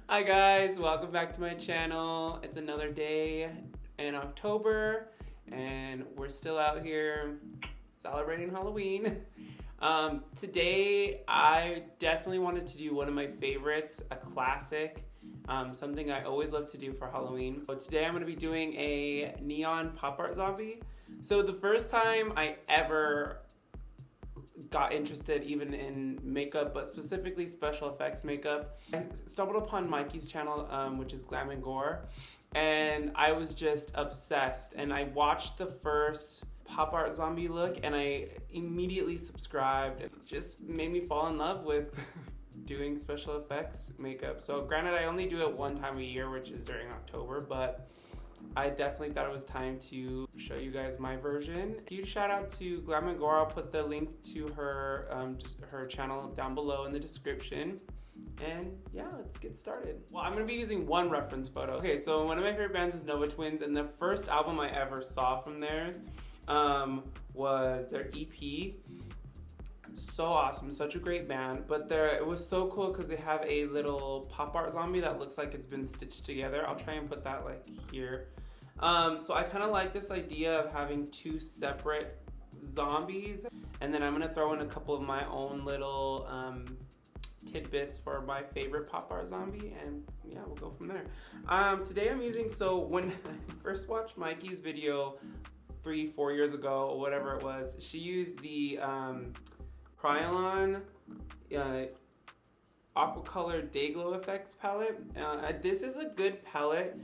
Hi guys, welcome back to my channel. It's another day in October and we're still out here celebrating Halloween. Today I definitely wanted to do one of my favorites, a classic, something I always love to do for Halloween. So today I'm going to be doing a neon pop art zombie. So the first time I ever got interested even in makeup, but specifically special effects makeup, I stumbled upon Mikey's channel, which is Glam and Gore, and I was just obsessed. And I watched the first pop art zombie look and I immediately subscribed. It just made me fall in love with doing special effects makeup. So granted, I only do it one time a year, which is during October, but I definitely thought it was time to show you guys my version. Huge shout out to Glam and Gore. I'll put the link to her just her channel down below in the description. And yeah, let's get started. Well, I'm gonna be using one reference photo. Okay, so one of my favorite bands is Nova Twins, and the first album I ever saw from theirs was their EP. So awesome, such a great band. But it was so cool because they have a little pop art zombie that looks like it's been stitched together. I'll try and put that like here. So I kind of like this idea of having two separate zombies, and then I'm gonna throw in a couple of my own little tidbits for my favorite pop art zombie, and yeah, we'll go from there. Today I'm using, so when I first watched Mikey's video 3-4 years ago, or whatever it was, she used the Krylon Aquacolor Day Glow Effects palette. This is a good palette,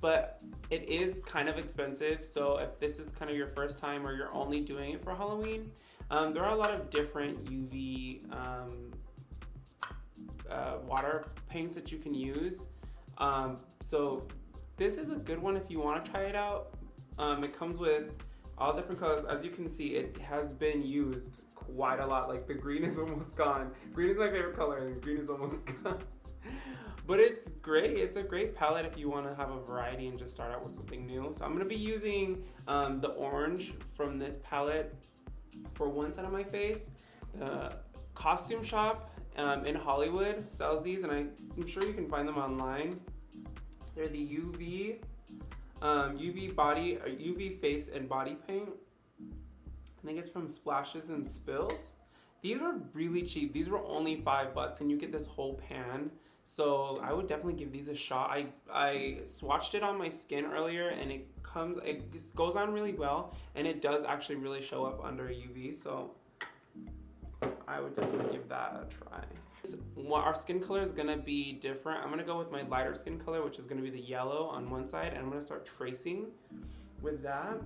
but it is kind of expensive. So if this is kind of your first time or you're only doing it for Halloween, there are a lot of different UV water paints that you can use. So this is a good one if you want to try it out. It comes with all different colors. As you can see, it has been used quite a lot. Like the green is almost gone. Green is my favorite color and green is almost gone. But it's great. It's a great palette if you want to have a variety and just start out with something new. So I'm going to be using the orange from this palette for one side of my face. The costume shop in Hollywood sells these, and I'm sure you can find them online. They're the UV body, or UV face and body paint. I think it's from Splashes and Spills. These were really cheap. These were only $5 and you get this whole pan. So I would definitely give these a shot. I swatched it on my skin earlier and it goes on really well, and it does actually really show up under UV. So I would definitely give that a try. Our skin color is gonna be different. I'm gonna go with my lighter skin color, which is gonna be the yellow on one side, and I'm gonna start tracing with that.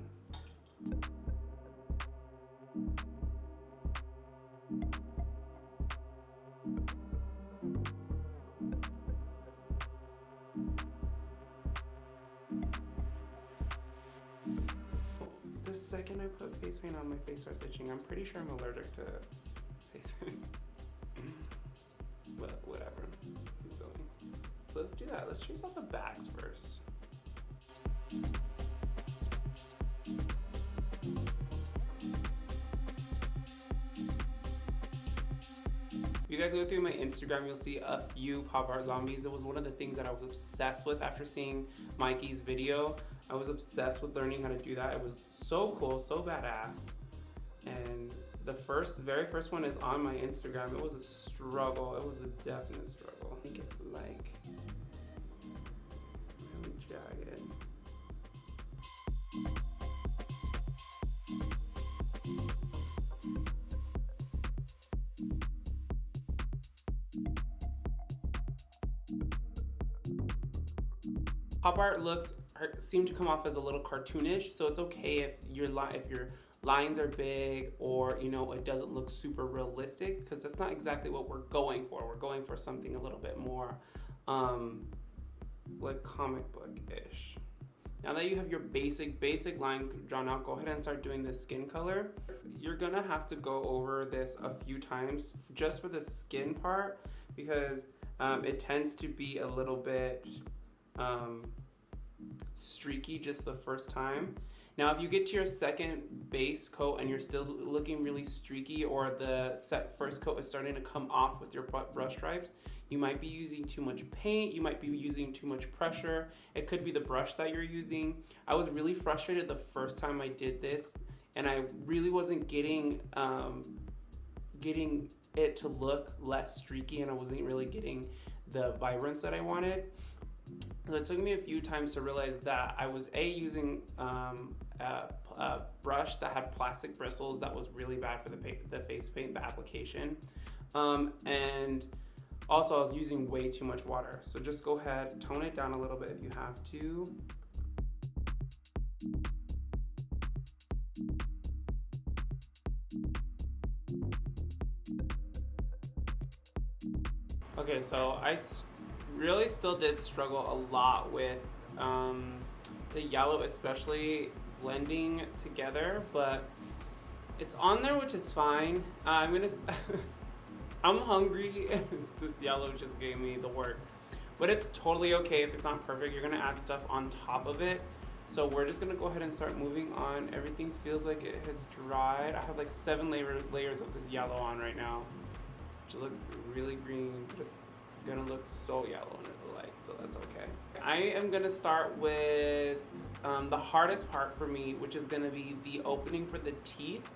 The second I put face paint on, my face starts itching. I'm pretty sure I'm allergic to face paint. But whatever, keep going. So let's do that. Let's trace out the backs first. If you guys go through my Instagram, you'll see a few pop art zombies. It was one of the things that I was obsessed with after seeing Mikey's video. I was obsessed with learning how to do that. It was so cool, so badass. And the very first one is on my Instagram. It was a struggle. It was a definite struggle. Make it like really jagged. Pop art looks seem to come off as a little cartoonish, so it's okay if your lines are big, or you know, it doesn't look super realistic, because that's not exactly what we're going for. We're going for something a little bit more like comic book-ish. Now that you have your basic lines drawn out, go ahead and start doing the skin color. You're gonna have to go over this a few times just for the skin part, because it tends to be a little bit streaky just the first time. Now, if you get to your second base coat and you're still looking really streaky, or the first coat is starting to come off with your brush stripes, you might be using too much paint, you might be using too much pressure. It could be the brush that you're using. I was really frustrated the first time I did this, and I really wasn't getting it to look less streaky, and I wasn't really getting the vibrance that I wanted. So it took me a few times to realize that I was using a brush that had plastic bristles that was really bad for the face paint, the application, and also I was using way too much water. So just go ahead, tone it down a little bit if you have to. Okay, so I really still did struggle a lot with the yellow, especially blending together, but it's on there, which is fine. I'm hungry, and this yellow just gave me the work. But it's totally okay if it's not perfect. You're gonna add stuff on top of it. So we're just gonna go ahead and start moving on. Everything feels like it has dried. I have like 7 layers of this yellow on right now, which looks really green, but it's gonna look so yellow under the light, so that's okay. I am gonna start with the hardest part for me, which is gonna be the opening for the teeth.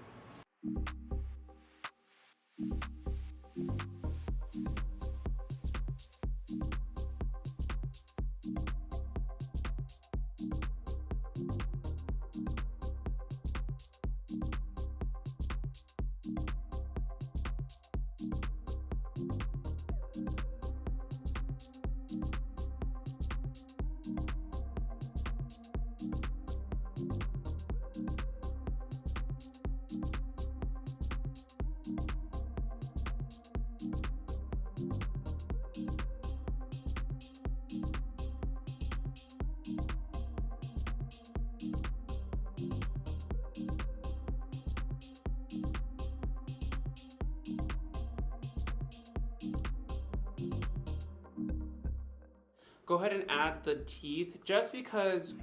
Go ahead and add the teeth, just because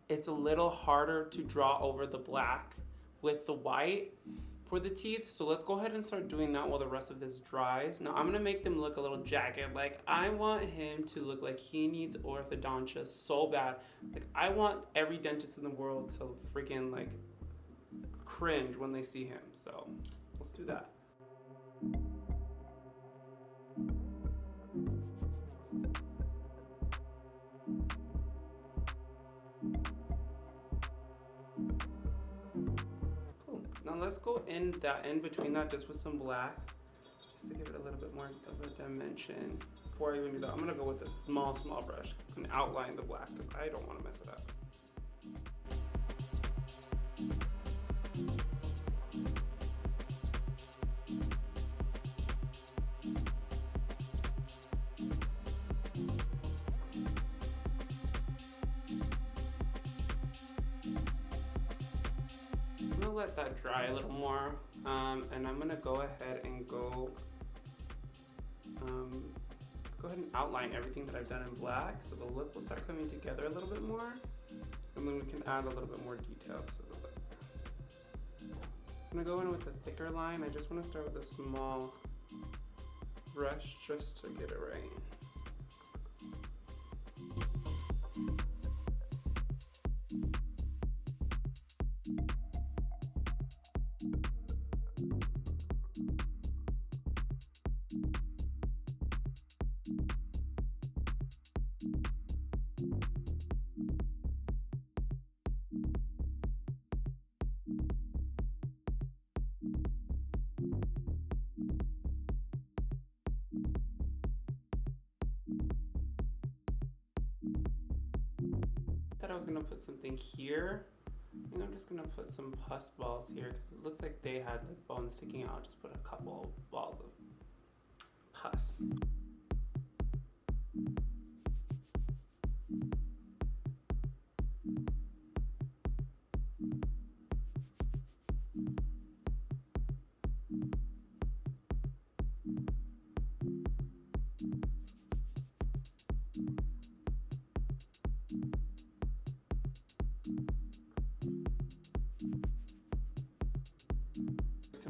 it's a little harder to draw over the black with the white for the teeth. So let's go ahead and start doing that while the rest of this dries. Now I'm gonna make them look a little jagged. Like, I want him to look like he needs orthodontia so bad. Like, I want every dentist in the world to freaking like cringe when they see him. So let's do that. Cool. Now let's go in between that just with some black, just to give it a little bit more of a dimension. Before I even do that, I'm gonna go with a small brush and outline the black because I don't want to mess it up. Let that dry a little more, and I'm gonna go ahead and go ahead and outline everything that I've done in black, so the lip will start coming together a little bit more, and then we can add a little bit more details to the lip. I'm gonna go in with a thicker line. I just want to start with a small brush just to get it right. I was gonna put something here. I think I'm just gonna put some pus balls here because it looks like they had like bones sticking out. Just put a couple balls of pus.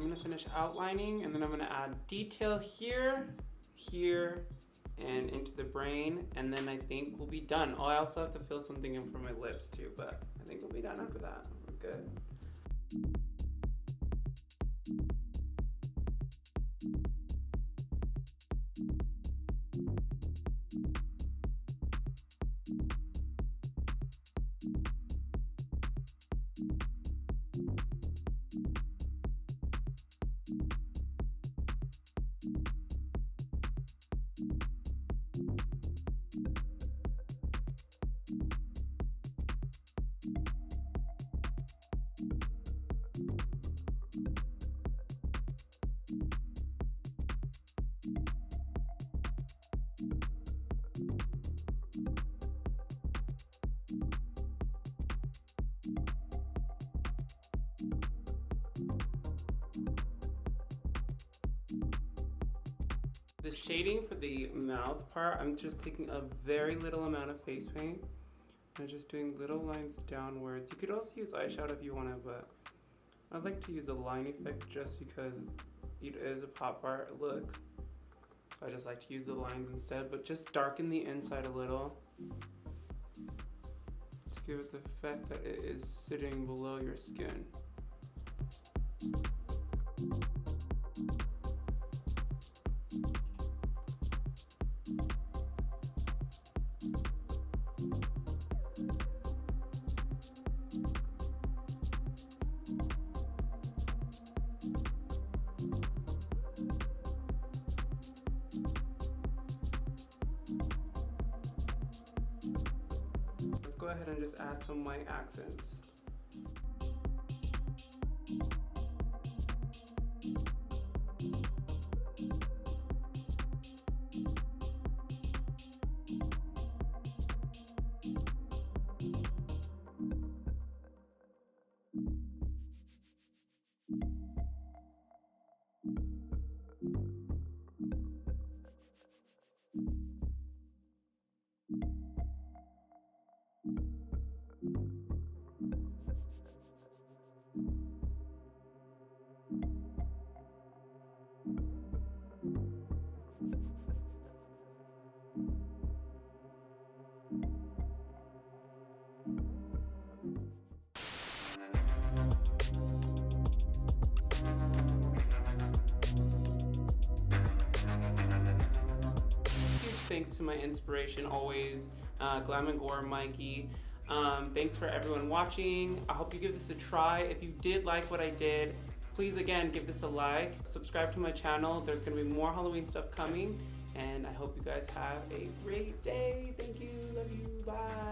gonna finish outlining, and then I'm gonna add detail here, here, and into the brain, and then I think we'll be done. Oh, I also have to fill something in for my lips too, but I think we'll be done after that. We're good. The shading for the mouth part, I'm just taking a very little amount of face paint and just doing little lines downwards. You could also use eyeshadow if you want to, but I'd like to use a line effect just because it is a pop art look. So I just like to use the lines instead, but just darken the inside a little to give it the effect that it is sitting below your skin. Let's go ahead and just add some white accents. Thanks to my inspiration always, Glam and Gore, Mikey. Thanks for everyone watching. I hope you give this a try. If you did like what I did, please again give this a like. Subscribe to my channel. There's gonna be more Halloween stuff coming, and I hope you guys have a great day. Thank you, love you, bye.